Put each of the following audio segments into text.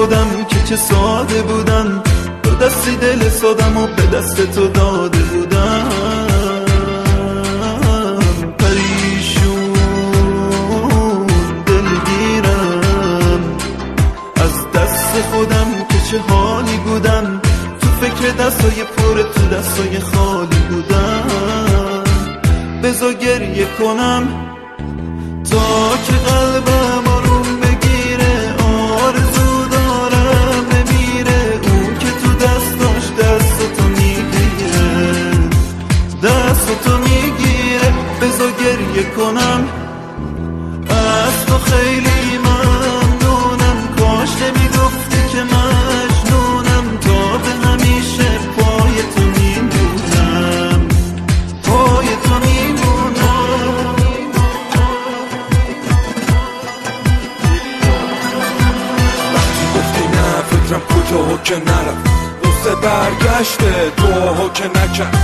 خودم که چه ساده بودم، تو دستی دل سادم و به دست تو داده بودم. پریشون دلگیرم از دست خودم که چه حالی بودم، تو فکر دستای پر تو دستای خالی بودم. بذار گریه کنم تا که قلبم آروم بگیره، آرزو دارم نمیره، اون که تو دستاش دستتو میگیره، دستتو میگیره. بذار گریه کنم از تو خیلی ممنونم، کاش نمیگفتی که مجنونم، تا به همیشه پای تو میمونم، پای تو میمونم. وقتی گفتی نه فکرم کجاها که نرفت، قصه برگشته دعاها که نکرد.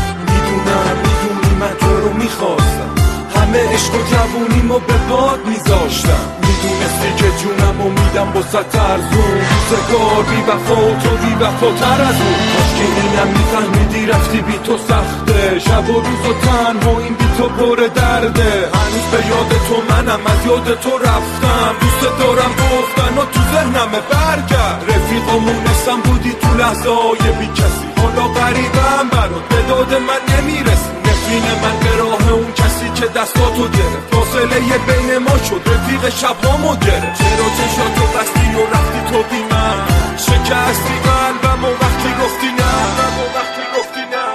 میدونی من تو رو میخواستم، همه عشق و جوونیمو به باد میذاشتم. میدونستی که جونم و میدم با ست ارزون، روزگار بی وفا و تو بی وفاتر از اون. کاش که اینم میفهمیدی رفتی بی تو سخته، شب و روز و تنها این بی تو پر درده. هنوز به یاد تو منم، از یاد تو رفتم، دوست دارم گفتن و تو ذهنمه برگرد. رفیقامونستم بودی تو لحظه های بی کسی، حالا غریبم برات به داد من نمیرسی. نفرین من به راه اون کسی که دستاتو گرفت، فاصله بین ما شد رفیق شبامو گرفت. چرا چشاتو بستی و رفتی تو بی من، شکستی قلبم و وقتی گفتی نه، وقتی گفتی نه.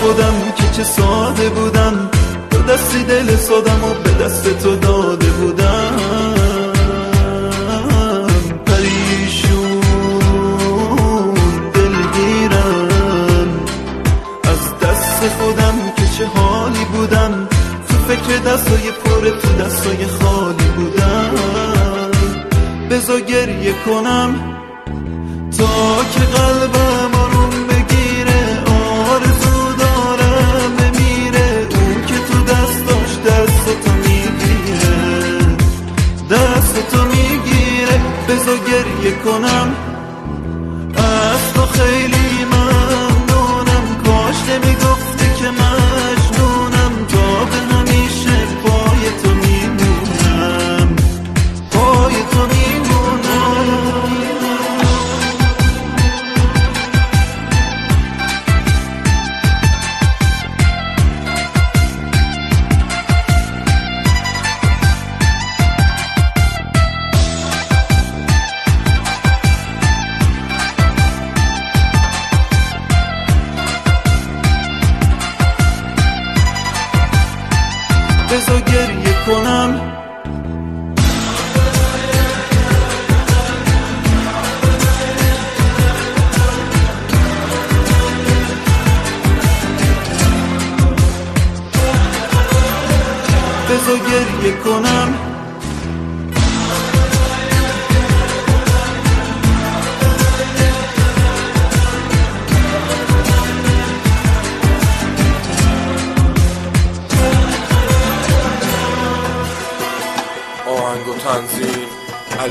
خودم که چه ساده بودم، تو دستی دل سادم و به دست تو داده بودم. پریشون دلگیرم از دست خودم که چه حالی بودم، تو فکر دستای پر تو دستای خالی بودم. بذار گریه کنم تا که قلبم آروم بگیره، آرزو دارم نمیره، اون که تو دستاش دستتو میگیره، دستتو میگیره. بذار گریه کنم از تو خیلی ممنونم، کاش نمیگفتی که مجنونم، تا به همیشه پای تو میمونم، پای تو میمونم. بذار گریه کنم بذار گریه کنم آهنگ و تنظیم